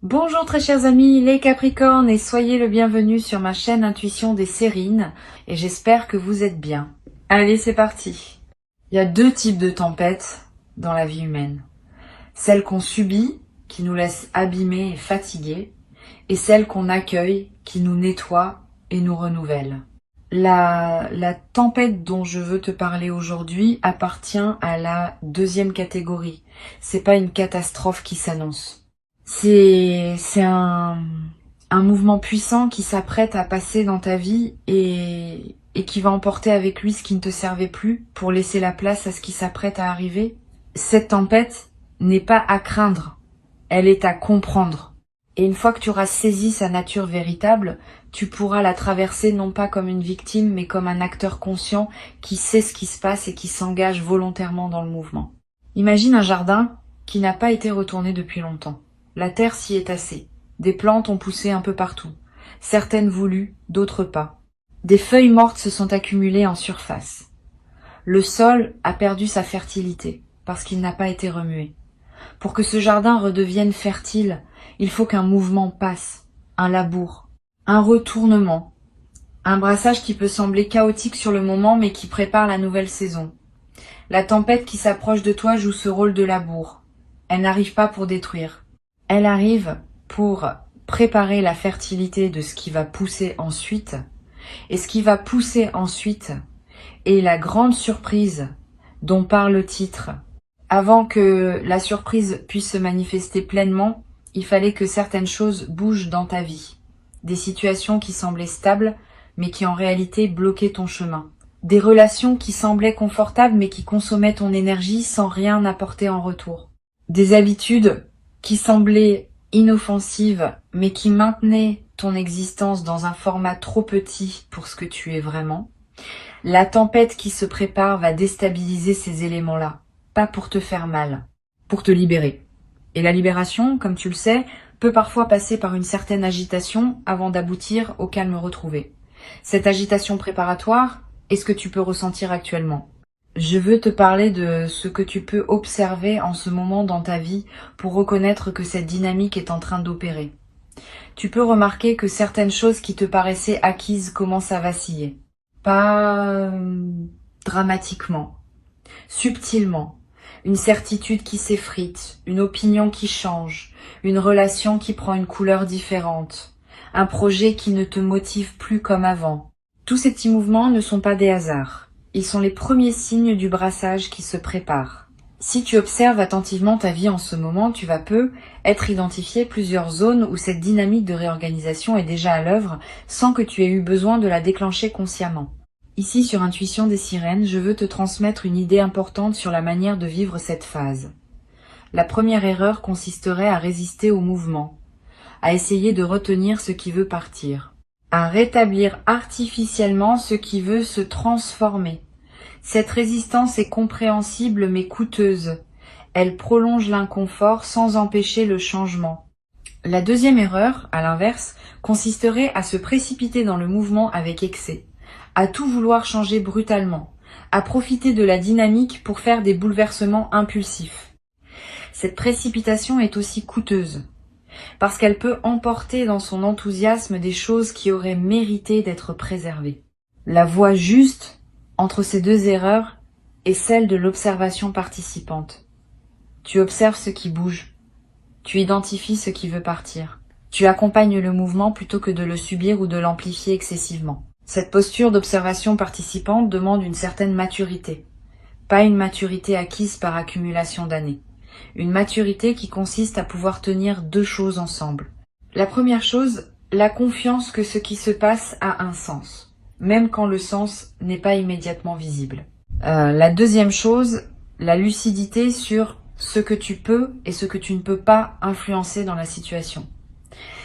Bonjour très chers amis, les Capricornes, et soyez le bienvenu sur ma chaîne Intuition des Sérines, et j'espère que vous êtes bien. Allez, c'est parti. Il y a deux types de tempêtes dans la vie humaine. Celles qu'on subit, qui nous laissent abîmés et fatigués, et celles qu'on accueille, qui nous nettoient et nous renouvellent. La tempête dont je veux te parler aujourd'hui appartient à la deuxième catégorie. C'est pas une catastrophe qui s'annonce. C'est un mouvement puissant qui s'apprête à passer dans ta vie et qui va emporter avec lui ce qui ne te servait plus pour laisser la place à ce qui s'apprête à arriver. Cette tempête n'est pas à craindre, elle est à comprendre. Et une fois que tu auras saisi sa nature véritable, tu pourras la traverser non pas comme une victime, mais comme un acteur conscient qui sait ce qui se passe et qui s'engage volontairement dans le mouvement. Imagine un jardin qui n'a pas été retourné depuis longtemps. La terre s'y est tassée. Des plantes ont poussé un peu partout. Certaines voulues, d'autres pas. Des feuilles mortes se sont accumulées en surface. Le sol a perdu sa fertilité parce qu'il n'a pas été remué. Pour que ce jardin redevienne fertile, il faut qu'un mouvement passe, un labour, un retournement, un brassage qui peut sembler chaotique sur le moment mais qui prépare la nouvelle saison. La tempête qui s'approche de toi joue ce rôle de labour. Elle n'arrive pas pour détruire. Elle arrive pour préparer la fertilité de ce qui va pousser ensuite. Et ce qui va pousser ensuite est la grande surprise dont parle le titre. Avant que la surprise puisse se manifester pleinement, il fallait que certaines choses bougent dans ta vie. Des situations qui semblaient stables, mais qui en réalité bloquaient ton chemin. Des relations qui semblaient confortables, mais qui consommaient ton énergie sans rien apporter en retour. Des habitudes qui semblaient inoffensives, mais qui maintenaient ton existence dans un format trop petit pour ce que tu es vraiment. La tempête qui se prépare va déstabiliser ces éléments-là, pas pour te faire mal, pour te libérer. Et la libération, comme tu le sais, peut parfois passer par une certaine agitation avant d'aboutir au calme retrouvé. Cette agitation préparatoire est ce que tu peux ressentir actuellement. Je veux te parler de ce que tu peux observer en ce moment dans ta vie pour reconnaître que cette dynamique est en train d'opérer. Tu peux remarquer que certaines choses qui te paraissaient acquises commencent à vaciller. Pas dramatiquement, subtilement. Une certitude qui s'effrite, une opinion qui change, une relation qui prend une couleur différente, un projet qui ne te motive plus comme avant. Tous ces petits mouvements ne sont pas des hasards. Ils sont les premiers signes du brassage qui se prépare. Si tu observes attentivement ta vie en ce moment, tu vas être identifié plusieurs zones où cette dynamique de réorganisation est déjà à l'œuvre sans que tu aies eu besoin de la déclencher consciemment. Ici, sur Intuition des Sirènes, je veux te transmettre une idée importante sur la manière de vivre cette phase. La première erreur consisterait à résister au mouvement, à essayer de retenir ce qui veut partir, à rétablir artificiellement ce qui veut se transformer. Cette résistance est compréhensible mais coûteuse. Elle prolonge l'inconfort sans empêcher le changement. La deuxième erreur, à l'inverse, consisterait à se précipiter dans le mouvement avec excès, à tout vouloir changer brutalement, à profiter de la dynamique pour faire des bouleversements impulsifs. Cette précipitation est aussi coûteuse, parce qu'elle peut emporter dans son enthousiasme des choses qui auraient mérité d'être préservées. La voie juste entre ces deux erreurs est celle de l'observation participante. Tu observes ce qui bouge, tu identifies ce qui veut partir. Tu accompagnes le mouvement plutôt que de le subir ou de l'amplifier excessivement. Cette posture d'observation participante demande une certaine maturité, pas une maturité acquise par accumulation d'années. Une maturité qui consiste à pouvoir tenir deux choses ensemble. La première chose, la confiance que ce qui se passe a un sens, même quand le sens n'est pas immédiatement visible. La deuxième chose, la lucidité sur ce que tu peux et ce que tu ne peux pas influencer dans la situation.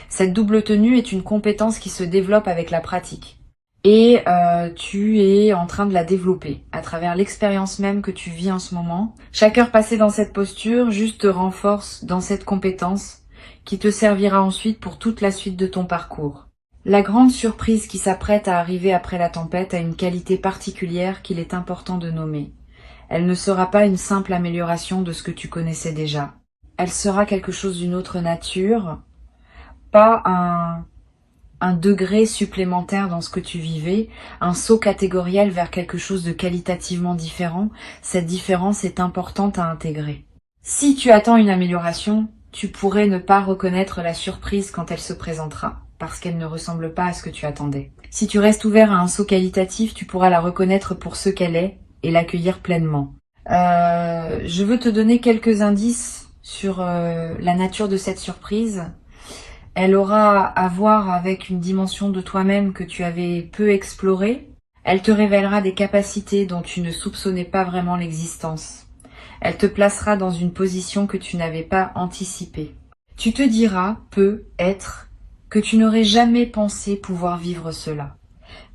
Cette double tenue est une compétence qui se développe avec la pratique. Et tu es en train de la développer à travers l'expérience même que tu vis en ce moment. Chaque heure passée dans cette posture juste te renforce dans cette compétence qui te servira ensuite pour toute la suite de ton parcours. La grande surprise qui s'apprête à arriver après la tempête a une qualité particulière qu'il est important de nommer. Elle ne sera pas une simple amélioration de ce que tu connaissais déjà. Elle sera quelque chose d'une autre nature, pas un degré supplémentaire dans ce que tu vivais, un saut catégoriel vers quelque chose de qualitativement différent. Cette différence est importante à intégrer. Si tu attends une amélioration, tu pourrais ne pas reconnaître la surprise quand elle se présentera, parce qu'elle ne ressemble pas à ce que tu attendais. Si tu restes ouvert à un saut qualitatif, tu pourras la reconnaître pour ce qu'elle est et l'accueillir pleinement. Je veux te donner quelques indices sur la nature de cette surprise. Elle aura à voir avec une dimension de toi-même que tu avais peu explorée. Elle te révélera des capacités dont tu ne soupçonnais pas vraiment l'existence. Elle te placera dans une position que tu n'avais pas anticipée. Tu te diras, peut-être, que tu n'aurais jamais pensé pouvoir vivre cela,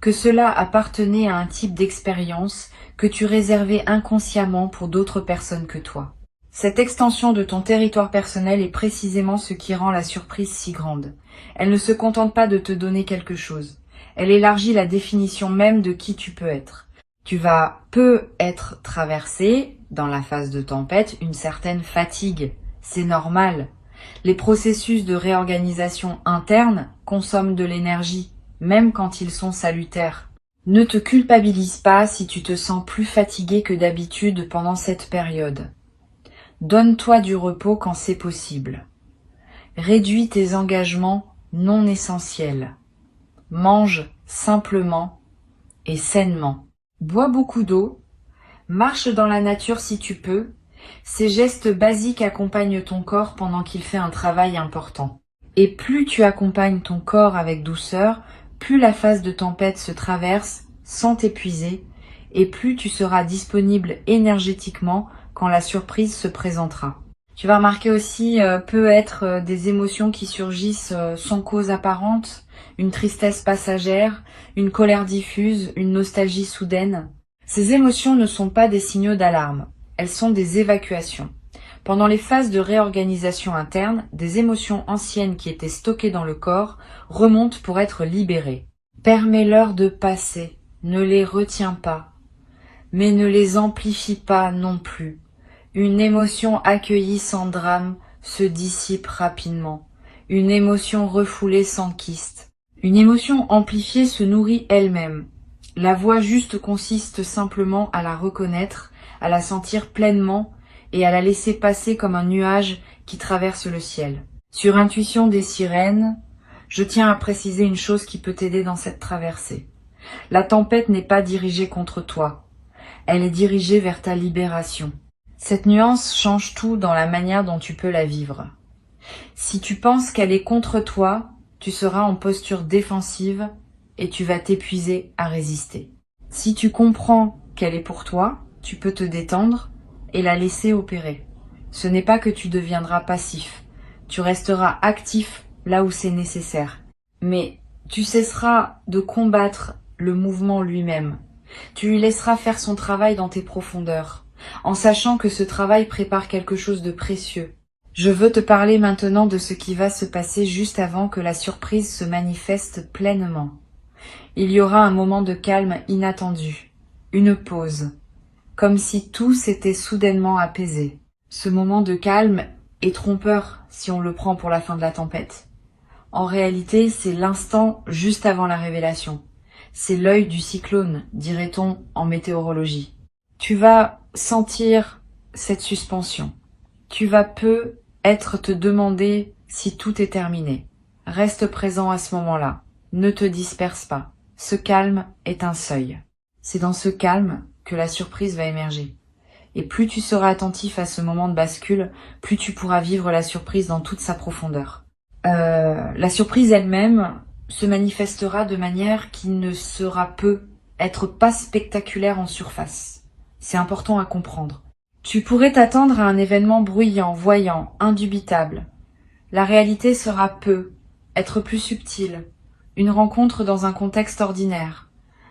que cela appartenait à un type d'expérience que tu réservais inconsciemment pour d'autres personnes que toi. Cette extension de ton territoire personnel est précisément ce qui rend la surprise si grande. Elle ne se contente pas de te donner quelque chose. Elle élargit la définition même de qui tu peux être. Tu vas peut-être traverser, dans la phase de tempête, une certaine fatigue. C'est normal. Les processus de réorganisation interne consomment de l'énergie, même quand ils sont salutaires. Ne te culpabilise pas si tu te sens plus fatigué que d'habitude pendant cette période. Donne-toi du repos quand c'est possible. Réduis tes engagements non essentiels. Mange simplement et sainement. Bois beaucoup d'eau. Marche dans la nature si tu peux. Ces gestes basiques accompagnent ton corps pendant qu'il fait un travail important. Et plus tu accompagnes ton corps avec douceur, plus la phase de tempête se traverse sans t'épuiser, et plus tu seras disponible énergétiquement quand la surprise se présentera. Tu vas remarquer aussi peut être des émotions qui surgissent sans cause apparente, une tristesse passagère, une colère diffuse, une nostalgie soudaine. Ces émotions ne sont pas des signaux d'alarme, elles sont des évacuations. Pendant les phases de réorganisation interne, des émotions anciennes qui étaient stockées dans le corps remontent pour être libérées. Permets-leur de passer, ne les retiens pas, mais ne les amplifie pas non plus. Une émotion accueillie sans drame se dissipe rapidement. Une émotion refoulée s'enquiste. Une émotion amplifiée se nourrit elle-même. La voie juste consiste simplement à la reconnaître, à la sentir pleinement et à la laisser passer comme un nuage qui traverse le ciel. Sur Intuition des sirènes, je tiens à préciser une chose qui peut t'aider dans cette traversée. La tempête n'est pas dirigée contre toi. Elle est dirigée vers ta libération. Cette nuance change tout dans la manière dont tu peux la vivre. Si tu penses qu'elle est contre toi, tu seras en posture défensive et tu vas t'épuiser à résister. Si tu comprends qu'elle est pour toi, tu peux te détendre et la laisser opérer. Ce n'est pas que tu deviendras passif, tu resteras actif là où c'est nécessaire. Mais tu cesseras de combattre le mouvement lui-même. Tu lui laisseras faire son travail dans tes profondeurs, en sachant que ce travail prépare quelque chose de précieux. Je veux te parler maintenant de ce qui va se passer juste avant que la surprise se manifeste pleinement. Il y aura un moment de calme inattendu, une pause, comme si tout s'était soudainement apaisé. Ce moment de calme est trompeur si on le prend pour la fin de la tempête. En réalité, c'est l'instant juste avant la révélation. C'est l'œil du cyclone, dirait-on en météorologie. Tu vas sentir cette suspension. Tu vas peut-être te demander si tout est terminé. Reste présent à ce moment-là. Ne te disperse pas. Ce calme est un seuil. C'est dans ce calme que la surprise va émerger. Et plus tu seras attentif à ce moment de bascule, plus tu pourras vivre la surprise dans toute sa profondeur. La surprise elle-même se manifestera de manière qui ne sera être pas spectaculaire en surface. C'est important à comprendre. Tu pourrais t'attendre à un événement bruyant, voyant, indubitable. La réalité sera être plus subtile, une rencontre dans un contexte ordinaire,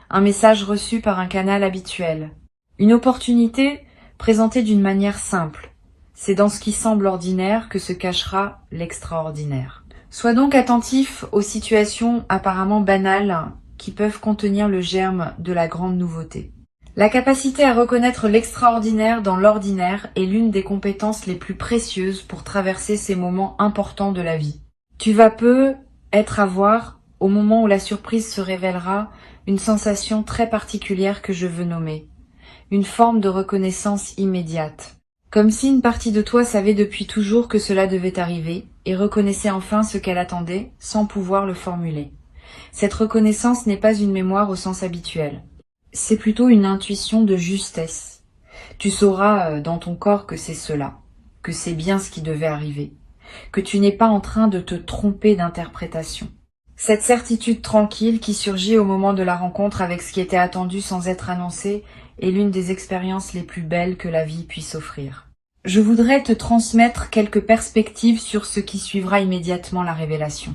un message reçu par un canal habituel, une opportunité présentée d'une manière simple. C'est dans ce qui semble ordinaire que se cachera l'extraordinaire. Sois donc attentif aux situations apparemment banales qui peuvent contenir le germe de la grande nouveauté. La capacité à reconnaître l'extraordinaire dans l'ordinaire est l'une des compétences les plus précieuses pour traverser ces moments importants de la vie. Tu vas peu être à voir, au moment où la surprise se révélera, une sensation très particulière que je veux nommer. Une forme de reconnaissance immédiate. Comme si une partie de toi savait depuis toujours que cela devait arriver, et reconnaissait enfin ce qu'elle attendait, sans pouvoir le formuler. Cette reconnaissance n'est pas une mémoire au sens habituel. C'est plutôt une intuition de justesse. Tu sauras dans ton corps que c'est cela, que c'est bien ce qui devait arriver, que tu n'es pas en train de te tromper d'interprétation. Cette certitude tranquille qui surgit au moment de la rencontre avec ce qui était attendu sans être annoncé est l'une des expériences les plus belles que la vie puisse offrir. Je voudrais te transmettre quelques perspectives sur ce qui suivra immédiatement la révélation.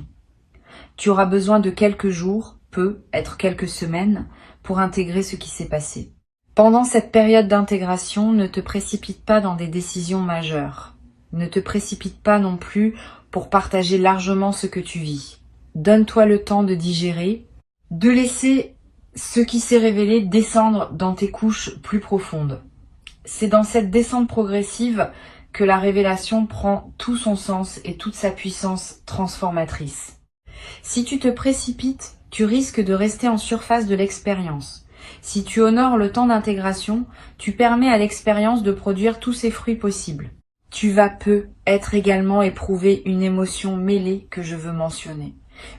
Tu auras besoin de quelques jours, peut être quelques semaines, pour intégrer ce qui s'est passé. Pendant cette période d'intégration, ne te précipite pas dans des décisions majeures. Ne te précipite pas non plus pour partager largement ce que tu vis. Donne-toi le temps de digérer, de laisser ce qui s'est révélé descendre dans tes couches plus profondes. C'est dans cette descente progressive que la révélation prend tout son sens et toute sa puissance transformatrice. Si tu te précipites, tu risques de rester en surface de l'expérience. Si tu honores le temps d'intégration, tu permets à l'expérience de produire tous ses fruits possibles. Tu vas peu être également éprouver une émotion mêlée que je veux mentionner.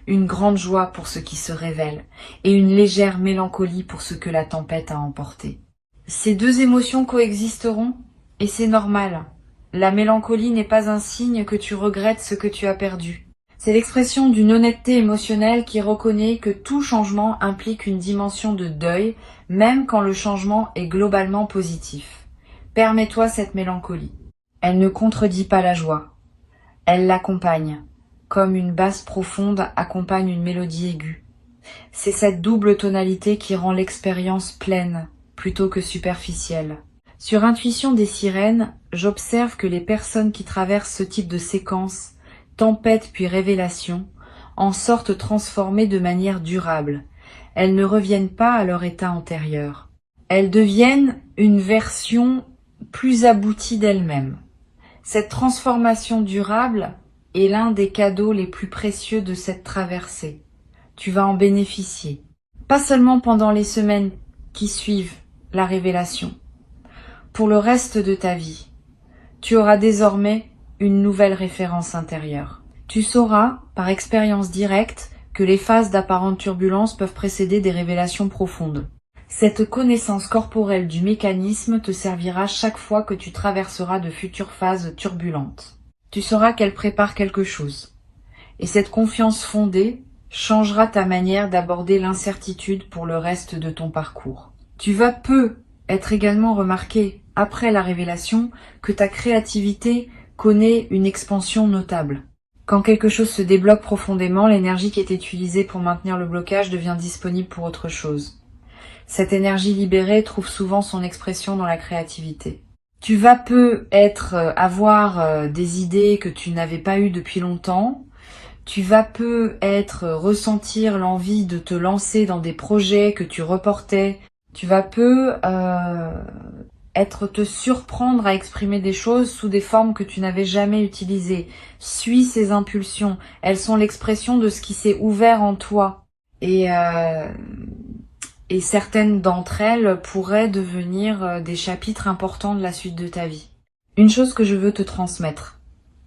Une grande joie pour ce qui se révèle et une légère mélancolie pour ce que la tempête a emporté. Ces deux émotions coexisteront et c'est normal. La mélancolie n'est pas un signe que tu regrettes ce que tu as perdu. C'est l'expression d'une honnêteté émotionnelle qui reconnaît que tout changement implique une dimension de deuil, même quand le changement est globalement positif. Permets-toi cette mélancolie. Elle ne contredit pas la joie. Elle l'accompagne, comme une basse profonde accompagne une mélodie aiguë. C'est cette double tonalité qui rend l'expérience pleine, plutôt que superficielle. Sur Intuition des sirènes, j'observe que les personnes qui traversent ce type de séquence, tempête puis révélation, en sortent transformées de manière durable. Elles ne reviennent pas à leur état antérieur. Elles deviennent une version plus aboutie d'elles-mêmes. Cette transformation durable est l'un des cadeaux les plus précieux de cette traversée. Tu vas en bénéficier. Pas seulement pendant les semaines qui suivent la révélation. Pour le reste de ta vie, tu auras désormais une nouvelle référence intérieure. Tu sauras, par expérience directe, que les phases d'apparente turbulence peuvent précéder des révélations profondes. Cette connaissance corporelle du mécanisme te servira chaque fois que tu traverseras de futures phases turbulentes. Tu sauras qu'elle prépare quelque chose. Et cette confiance fondée changera ta manière d'aborder l'incertitude pour le reste de ton parcours. Tu vas peu être également remarqué, après la révélation, que ta créativité connaît une expansion notable. Quand quelque chose se débloque profondément, l'énergie qui est utilisée pour maintenir le blocage devient disponible pour autre chose. Cette énergie libérée trouve souvent son expression dans la créativité. Tu vas peu avoir des idées que tu n'avais pas eues depuis longtemps. Tu vas peu ressentir l'envie de te lancer dans des projets que tu reportais. Tu vas peu te surprendre à exprimer des choses sous des formes que tu n'avais jamais utilisées. Suis ces impulsions. Elles sont l'expression de ce qui s'est ouvert en toi. Et certaines d'entre elles pourraient devenir des chapitres importants de la suite de ta vie. Une chose que je veux te transmettre.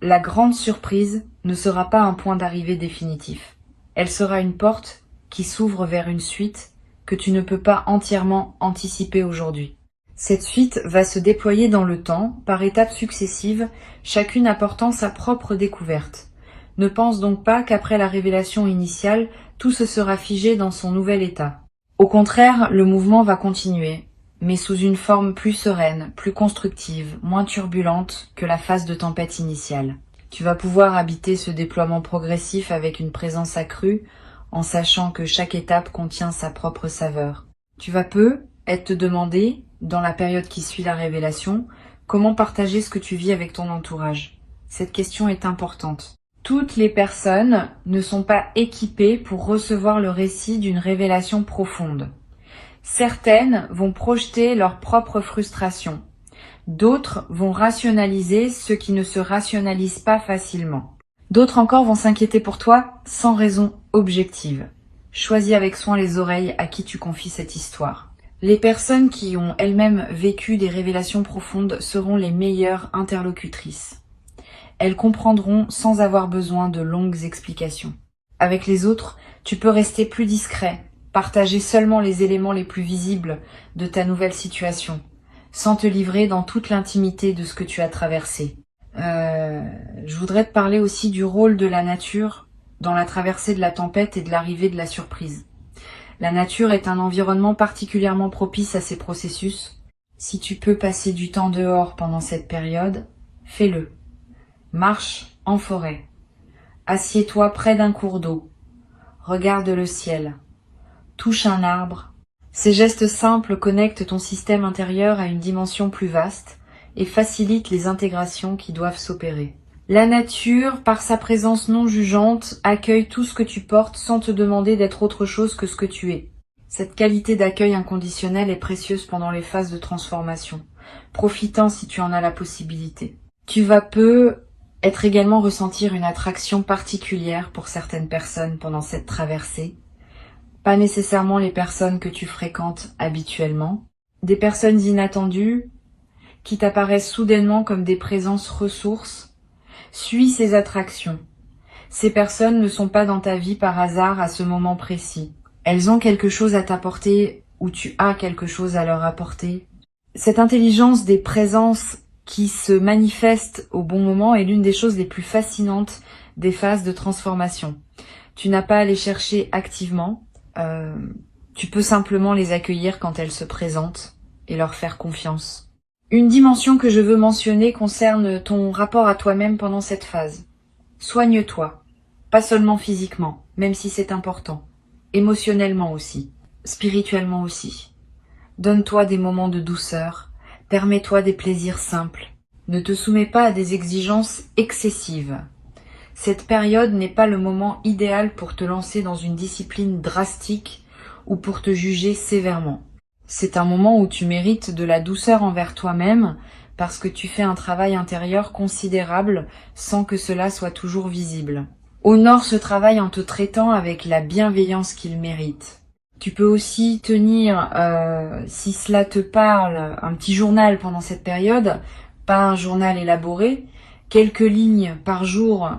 La grande surprise ne sera pas un point d'arrivée définitif. Elle sera une porte qui s'ouvre vers une suite que tu ne peux pas entièrement anticiper aujourd'hui. Cette suite va se déployer dans le temps, par étapes successives, chacune apportant sa propre découverte. Ne pense donc pas qu'après la révélation initiale, tout se sera figé dans son nouvel état. Au contraire, le mouvement va continuer, mais sous une forme plus sereine, plus constructive, moins turbulente que la phase de tempête initiale. Tu vas pouvoir habiter ce déploiement progressif avec une présence accrue, en sachant que chaque étape contient sa propre saveur. Tu vas peu te demander, dans la période qui suit la révélation, comment partager ce que tu vis avec ton entourage. Cette question est importante. Toutes les personnes ne sont pas équipées pour recevoir le récit d'une révélation profonde. Certaines vont projeter leur propre frustration. D'autres vont rationaliser ce qui ne se rationalise pas facilement. D'autres encore vont s'inquiéter pour toi sans raison objective. Choisis avec soin les oreilles à qui tu confies cette histoire. Les personnes qui ont elles-mêmes vécu des révélations profondes seront les meilleures interlocutrices. Elles comprendront sans avoir besoin de longues explications. Avec les autres, tu peux rester plus discret, partager seulement les éléments les plus visibles de ta nouvelle situation, sans te livrer dans toute l'intimité de ce que tu as traversé. Je voudrais te parler aussi du rôle de la nature dans la traversée de la tempête et de l'arrivée de la surprise. La nature est un environnement particulièrement propice à ces processus. Si tu peux passer du temps dehors pendant cette période, fais-le. Marche en forêt. Assieds-toi près d'un cours d'eau. Regarde le ciel. Touche un arbre. Ces gestes simples connectent ton système intérieur à une dimension plus vaste et facilitent les intégrations qui doivent s'opérer. La nature, par sa présence non jugeante, accueille tout ce que tu portes sans te demander d'être autre chose que ce que tu es. Cette qualité d'accueil inconditionnel est précieuse pendant les phases de transformation, profitant si tu en as la possibilité. Tu vas être également ressentir une attraction particulière pour certaines personnes pendant cette traversée. Pas nécessairement les personnes que tu fréquentes habituellement. Des personnes inattendues qui t'apparaissent soudainement comme des présences ressources. Suis ces attractions. Ces personnes ne sont pas dans ta vie par hasard à ce moment précis. Elles ont quelque chose à t'apporter ou tu as quelque chose à leur apporter. Cette intelligence des présences qui se manifestent au bon moment est l'une des choses les plus fascinantes des phases de transformation. Tu n'as pas à les chercher activement. Tu peux simplement les accueillir quand elles se présentent et leur faire confiance. Une dimension que je veux mentionner concerne ton rapport à toi-même pendant cette phase. Soigne-toi, pas seulement physiquement, même si c'est important, émotionnellement aussi, spirituellement aussi. Donne-toi des moments de douceur, permets-toi des plaisirs simples. Ne te soumets pas à des exigences excessives. Cette période n'est pas le moment idéal pour te lancer dans une discipline drastique ou pour te juger sévèrement. C'est un moment où tu mérites de la douceur envers toi-même parce que tu fais un travail intérieur considérable sans que cela soit toujours visible. Honore ce travail en te traitant avec la bienveillance qu'il mérite. Tu peux aussi tenir, si cela te parle, un petit journal pendant cette période, pas un journal élaboré, quelques lignes par jour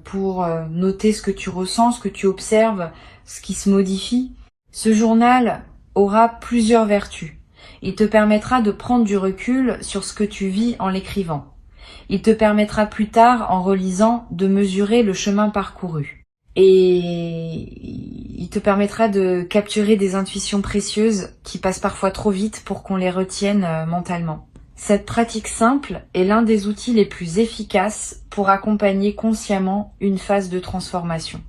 pour noter ce que tu ressens, ce que tu observes, ce qui se modifie. Ce journal aura plusieurs vertus. Il te permettra de prendre du recul sur ce que tu vis en l'écrivant. Il te permettra plus tard, en relisant, de mesurer le chemin parcouru. Et il te permettra de capturer des intuitions précieuses qui passent parfois trop vite pour qu'on les retienne mentalement. Cette pratique simple est l'un des outils les plus efficaces pour accompagner consciemment une phase de transformation.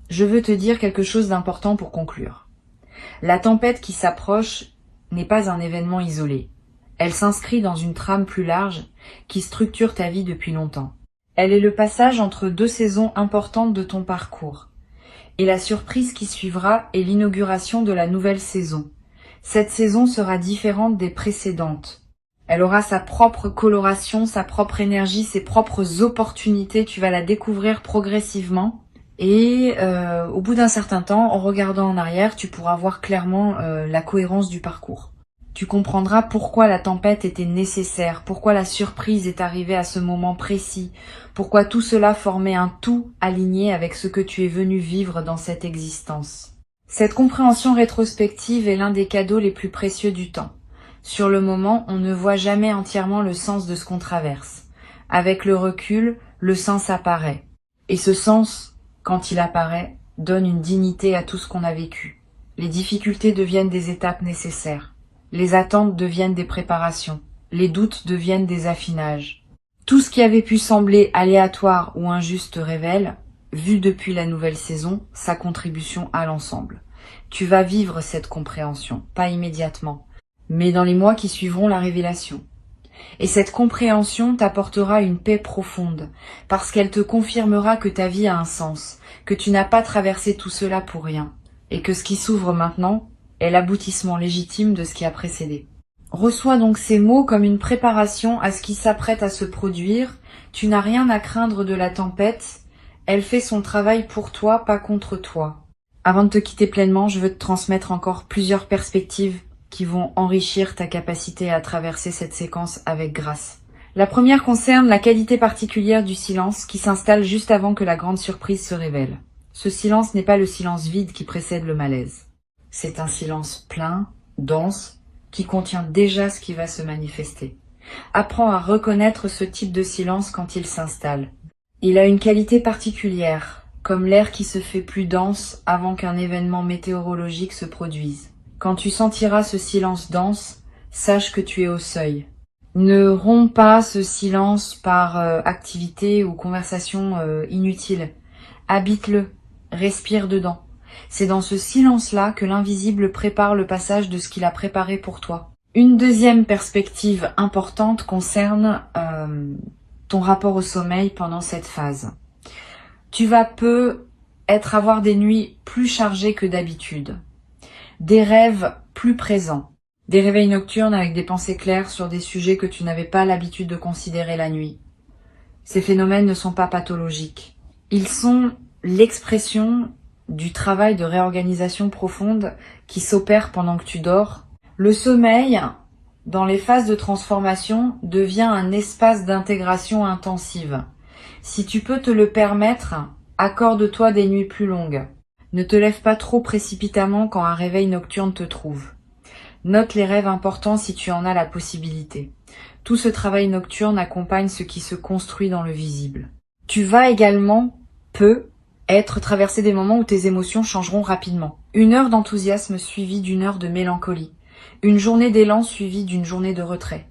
Je veux te dire quelque chose d'important pour conclure. La tempête qui s'approche n'est pas un événement isolé. Elle s'inscrit dans une trame plus large qui structure ta vie depuis longtemps. Elle est le passage entre deux saisons importantes de ton parcours. Et la surprise qui suivra est l'inauguration de la nouvelle saison. Cette saison sera différente des précédentes. Elle aura sa propre coloration, sa propre énergie, ses propres opportunités. Tu vas la découvrir progressivement. Et au bout d'un certain temps, en regardant en arrière, tu pourras voir clairement la cohérence du parcours. Tu comprendras pourquoi la tempête était nécessaire, pourquoi la surprise est arrivée à ce moment précis, pourquoi tout cela formait un tout aligné avec ce que tu es venu vivre dans cette existence. Cette compréhension rétrospective est l'un des cadeaux les plus précieux du temps. Sur le moment, on ne voit jamais entièrement le sens de ce qu'on traverse. Avec le recul, le sens apparaît. Et ce sens, quand il apparaît, donne une dignité à tout ce qu'on a vécu. Les difficultés deviennent des étapes nécessaires. Les attentes deviennent des préparations. Les doutes deviennent des affinages. Tout ce qui avait pu sembler aléatoire ou injuste révèle, vu depuis la nouvelle saison, sa contribution à l'ensemble. Tu vas vivre cette compréhension, pas immédiatement, mais dans les mois qui suivront la révélation. Et cette compréhension t'apportera une paix profonde, parce qu'elle te confirmera que ta vie a un sens, que tu n'as pas traversé tout cela pour rien, et que ce qui s'ouvre maintenant est l'aboutissement légitime de ce qui a précédé. Reçois donc ces mots comme une préparation à ce qui s'apprête à se produire. Tu n'as rien à craindre de la tempête, Elle fait son travail pour toi, pas contre toi. Avant de te quitter pleinement, je veux te transmettre encore plusieurs perspectives qui vont enrichir ta capacité à traverser cette séquence avec grâce. La première concerne la qualité particulière du silence qui s'installe juste avant que la grande surprise se révèle. Ce silence n'est pas le silence vide qui précède le malaise. C'est un silence plein, dense, qui contient déjà ce qui va se manifester. Apprends à reconnaître ce type de silence quand il s'installe. Il a une qualité particulière, comme l'air qui se fait plus dense avant qu'un événement météorologique se produise. Quand tu sentiras ce silence dense, sache que tu es au seuil. Ne romps pas ce silence par activité ou conversation inutile. Habite-le, respire dedans. C'est dans ce silence-là que l'invisible prépare le passage de ce qu'il a préparé pour toi. Une deuxième perspective importante concerne ton rapport au sommeil pendant cette phase. Tu vas avoir des nuits plus chargées que d'habitude, des rêves plus présents, des réveils nocturnes avec des pensées claires sur des sujets que tu n'avais pas l'habitude de considérer la nuit. Ces phénomènes ne sont pas pathologiques. Ils sont l'expression du travail de réorganisation profonde qui s'opère pendant que tu dors. Le sommeil, dans les phases de transformation, devient un espace d'intégration intensive. Si tu peux te le permettre, accorde-toi des nuits plus longues. Ne te lève pas trop précipitamment quand un réveil nocturne te trouve. Note les rêves importants si tu en as la possibilité. Tout ce travail nocturne accompagne ce qui se construit dans le visible. Tu vas également être traversé des moments où tes émotions changeront rapidement. Une heure d'enthousiasme suivie d'une heure de mélancolie. Une journée d'élan suivie d'une journée de retrait.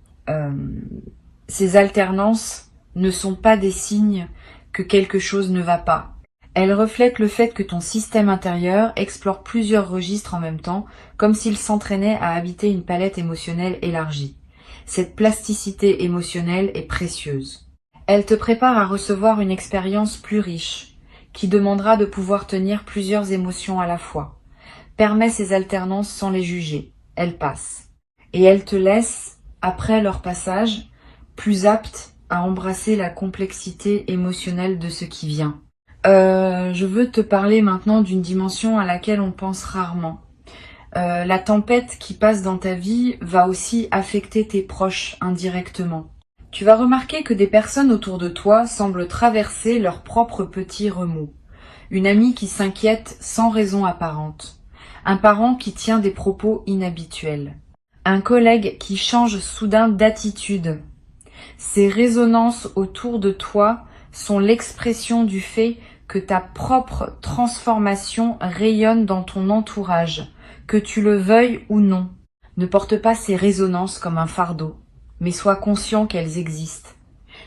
Ces alternances ne sont pas des signes que quelque chose ne va pas. Elles reflètent le fait que ton système intérieur explore plusieurs registres en même temps, comme s'il s'entraînait à habiter une palette émotionnelle élargie. Cette plasticité émotionnelle est précieuse. Elle te prépare à recevoir une expérience plus riche, qui demandera de pouvoir tenir plusieurs émotions à la fois. Permets ces alternances sans les juger. Elles passent. Et elles te laissent, après leur passage, plus apte à embrasser la complexité émotionnelle de ce qui vient. Je veux te parler maintenant d'une dimension à laquelle on pense rarement. La tempête qui passe dans ta vie va aussi affecter tes proches indirectement. Tu vas remarquer que des personnes autour de toi semblent traverser leurs propres petits remous. Une amie qui s'inquiète sans raison apparente. Un parent qui tient des propos inhabituels. Un collègue qui change soudain d'attitude. Ces résonances autour de toi sont l'expression du fait que ta propre transformation rayonne dans ton entourage, que tu le veuilles ou non. Ne porte pas ces résonances comme un fardeau, mais sois conscient qu'elles existent.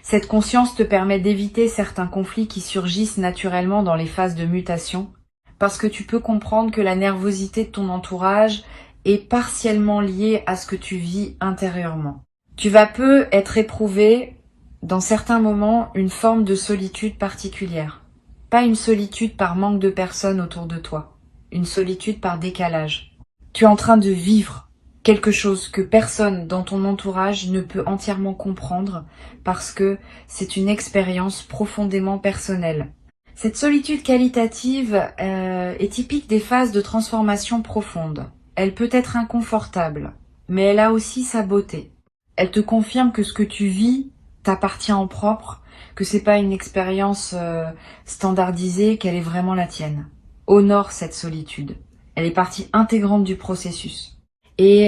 Cette conscience te permet d'éviter certains conflits qui surgissent naturellement dans les phases de mutation, parce que tu peux comprendre que la nervosité de ton entourage est partiellement liée à ce que tu vis intérieurement. Tu vas être éprouvé, dans certains moments, une forme de solitude particulière. Pas une solitude par manque de personnes autour de toi, une solitude par décalage. Tu es en train de vivre quelque chose que personne dans ton entourage ne peut entièrement comprendre parce que c'est une expérience profondément personnelle. Cette solitude qualitative est typique des phases de transformation profonde. Elle peut être inconfortable, mais elle a aussi sa beauté. Elle te confirme que ce que tu vis t'appartient en propre, que c'est pas une expérience standardisée, qu'elle est vraiment la tienne. Honore cette solitude. Elle est partie intégrante du processus. Et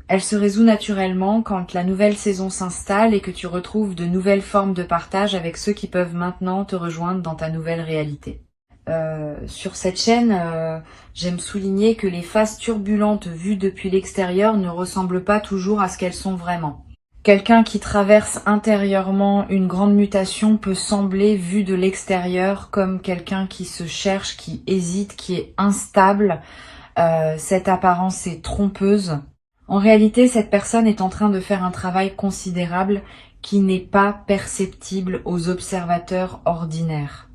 elle se résout naturellement quand la nouvelle saison s'installe et que tu retrouves de nouvelles formes de partage avec ceux qui peuvent maintenant te rejoindre dans ta nouvelle réalité. Sur cette chaîne, j'aime souligner que les phases turbulentes vues depuis l'extérieur ne ressemblent pas toujours à ce qu'elles sont vraiment. Quelqu'un qui traverse intérieurement une grande mutation peut sembler, vu de l'extérieur, comme quelqu'un qui se cherche, qui hésite, qui est instable. Cette apparence est trompeuse. En réalité, cette personne est en train de faire un travail considérable qui n'est pas perceptible aux observateurs ordinaires.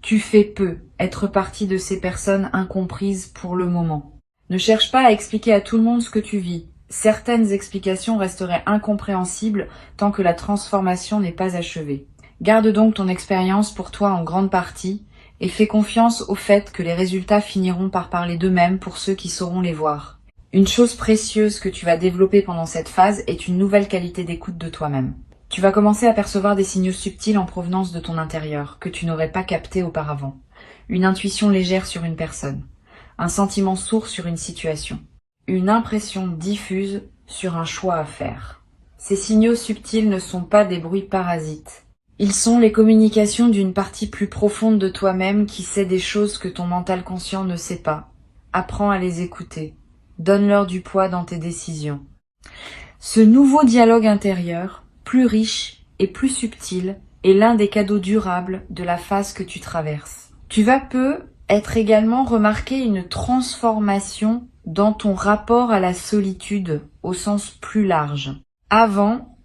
Tu fais peu être partie de ces personnes incomprises pour le moment. Ne cherche pas à expliquer à tout le monde ce que tu vis. Certaines explications resteraient incompréhensibles tant que la transformation n'est pas achevée. Garde donc ton expérience pour toi en grande partie et fais confiance au fait que les résultats finiront par parler d'eux-mêmes pour ceux qui sauront les voir. Une chose précieuse que tu vas développer pendant cette phase est une nouvelle qualité d'écoute de toi-même. Tu vas commencer à percevoir des signaux subtils en provenance de ton intérieur que tu n'aurais pas captés auparavant. Une intuition légère sur une personne, un sentiment sourd sur une situation, une impression diffuse sur un choix à faire. Ces signaux subtils ne sont pas des bruits parasites. Ils sont les communications d'une partie plus profonde de toi-même qui sait des choses que ton mental conscient ne sait pas. Apprends à les écouter. Donne-leur du poids dans tes décisions. Ce nouveau dialogue intérieur, plus riche et plus subtil, est l'un des cadeaux durables de la phase que tu traverses. Tu vas être également remarquer une transformation dans ton rapport à la solitude au sens plus large. Avant,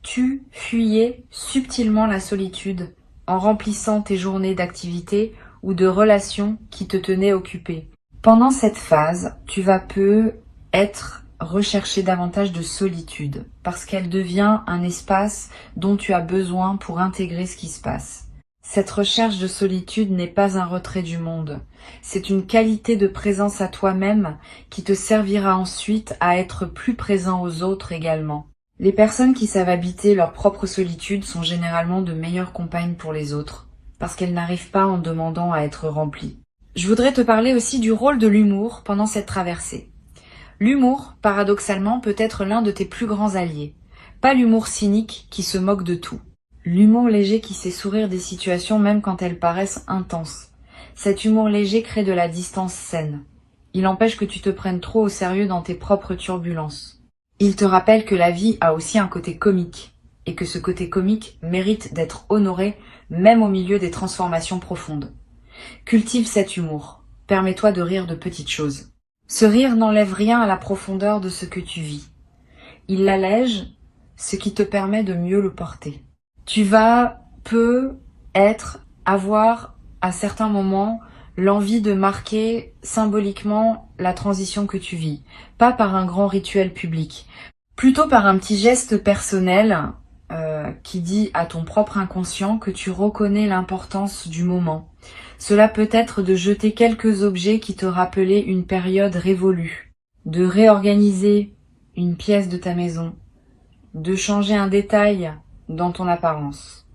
tu fuyais subtilement la solitude en remplissant tes journées d'activités ou de relations qui te tenaient occupé. Pendant cette phase, tu vas rechercher davantage de solitude parce qu'elle devient un espace dont tu as besoin pour intégrer ce qui se passe. Cette recherche de solitude n'est pas un retrait du monde. C'est une qualité de présence à toi-même qui te servira ensuite à être plus présent aux autres également. Les personnes qui savent habiter leur propre solitude sont généralement de meilleures compagnes pour les autres, parce qu'elles n'arrivent pas en demandant à être remplies. Je voudrais te parler aussi du rôle de l'humour pendant cette traversée. L'humour, paradoxalement, peut être l'un de tes plus grands alliés. Pas l'humour cynique qui se moque de tout. L'humour léger qui sait sourire des situations même quand elles paraissent intenses. Cet humour léger crée de la distance saine. Il empêche que tu te prennes trop au sérieux dans tes propres turbulences. Il te rappelle que la vie a aussi un côté comique, et que ce côté comique mérite d'être honoré même au milieu des transformations profondes. Cultive cet humour. Permets-toi de rire de petites choses. Ce rire n'enlève rien à la profondeur de ce que tu vis. Il l'allège, ce qui te permet de mieux le porter. Tu vas avoir à certains moments l'envie de marquer symboliquement la transition que tu vis, pas par un grand rituel public, plutôt par un petit geste personnel qui dit à ton propre inconscient que tu reconnais l'importance du moment. Cela peut être de jeter quelques objets qui te rappelaient une période révolue, de réorganiser une pièce de ta maison, de changer un détail dans ton apparence.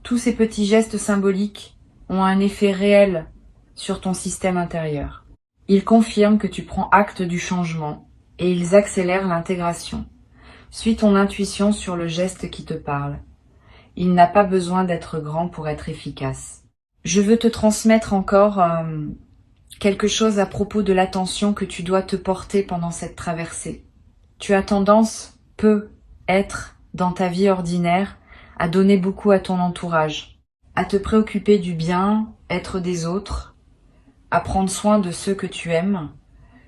Tous ces petits gestes symboliques ont un effet réel sur ton système intérieur. Ils confirment que tu prends acte du changement et ils accélèrent l'intégration. Suis ton intuition sur le geste qui te parle. Il n'a pas besoin d'être grand pour être efficace. Je veux te transmettre encore quelque chose à propos de l'attention que tu dois te porter pendant cette traversée. Tu as tendance, dans ta vie ordinaire, à donner beaucoup à ton entourage, à te préoccuper du bien-être des autres, à prendre soin de ceux que tu aimes.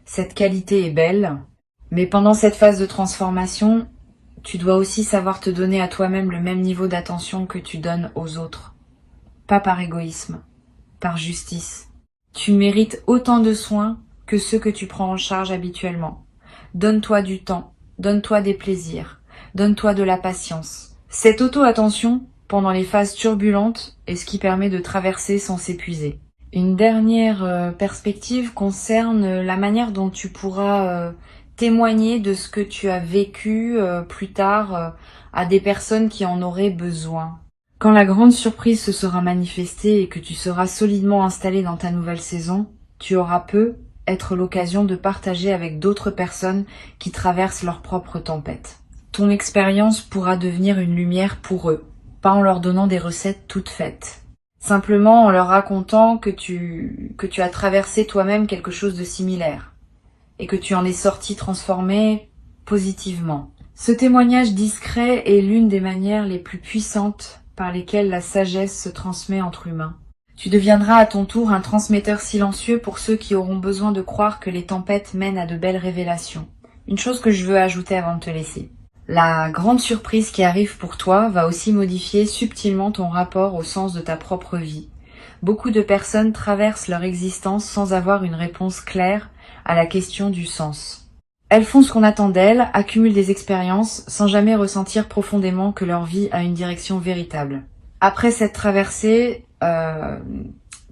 Cette qualité est belle, mais pendant cette phase de transformation, tu dois aussi savoir te donner à toi-même le même niveau d'attention que tu donnes aux autres. Pas par égoïsme, par justice. Tu mérites autant de soins que ceux que tu prends en charge habituellement. Donne-toi du temps, donne-toi des plaisirs, donne-toi de la patience. Cette auto-attention, pendant les phases turbulentes, est ce qui permet de traverser sans s'épuiser. Une dernière perspective concerne la manière dont tu pourras témoigner de ce que tu as vécu plus tard à des personnes qui en auraient besoin. Quand la grande surprise se sera manifestée et que tu seras solidement installé dans ta nouvelle saison, tu auras être l'occasion de partager avec d'autres personnes qui traversent leur propre tempête. Ton expérience pourra devenir une lumière pour eux, pas en leur donnant des recettes toutes faites. Simplement en leur racontant que tu as traversé toi-même quelque chose de similaire et que tu en es sorti transformé positivement. Ce témoignage discret est l'une des manières les plus puissantes par lesquelles la sagesse se transmet entre humains. Tu deviendras à ton tour un transmetteur silencieux pour ceux qui auront besoin de croire que les tempêtes mènent à de belles révélations. Une chose que je veux ajouter avant de te laisser. La grande surprise qui arrive pour toi va aussi modifier subtilement ton rapport au sens de ta propre vie. Beaucoup de personnes traversent leur existence sans avoir une réponse claire à la question du sens. Elles font ce qu'on attend d'elles, accumulent des expériences sans jamais ressentir profondément que leur vie a une direction véritable. Après cette traversée,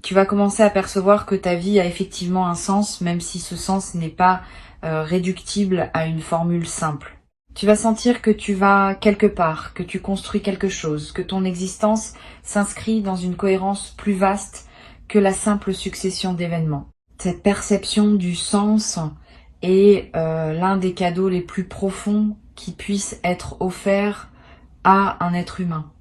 tu vas commencer à percevoir que ta vie a effectivement un sens, même si ce sens n'est pas réductible à une formule simple. Tu vas sentir que tu vas quelque part, que tu construis quelque chose, que ton existence s'inscrit dans une cohérence plus vaste que la simple succession d'événements. Cette perception du sens est l'un des cadeaux les plus profonds qui puissent être offerts à un être humain.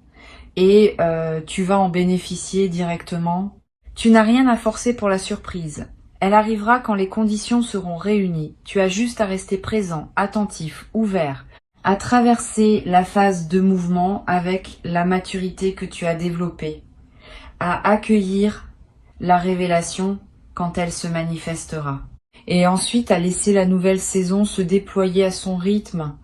Et tu vas en bénéficier directement. Tu n'as rien à forcer pour la surprise. Elle arrivera quand les conditions seront réunies. Tu as juste à rester présent, attentif, ouvert, à traverser la phase de mouvement avec la maturité que tu as développée, à accueillir la révélation quand elle se manifestera. Et ensuite à laisser la nouvelle saison se déployer à son rythme,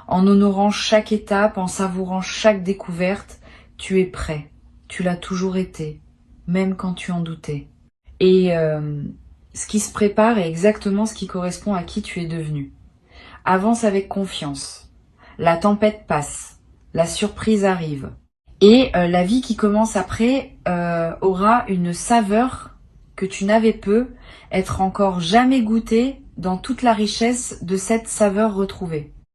en honorant chaque étape, en savourant chaque découverte. Tu es prêt, tu l'as toujours été, même quand tu en doutais. Et ce qui se prépare est exactement ce qui correspond à qui tu es devenu. Avance avec confiance. La tempête passe, la surprise arrive. Et la vie qui commence après aura une saveur que tu n'avais peu être encore jamais goûtée dans toute la richesse de cette saveur retrouvée.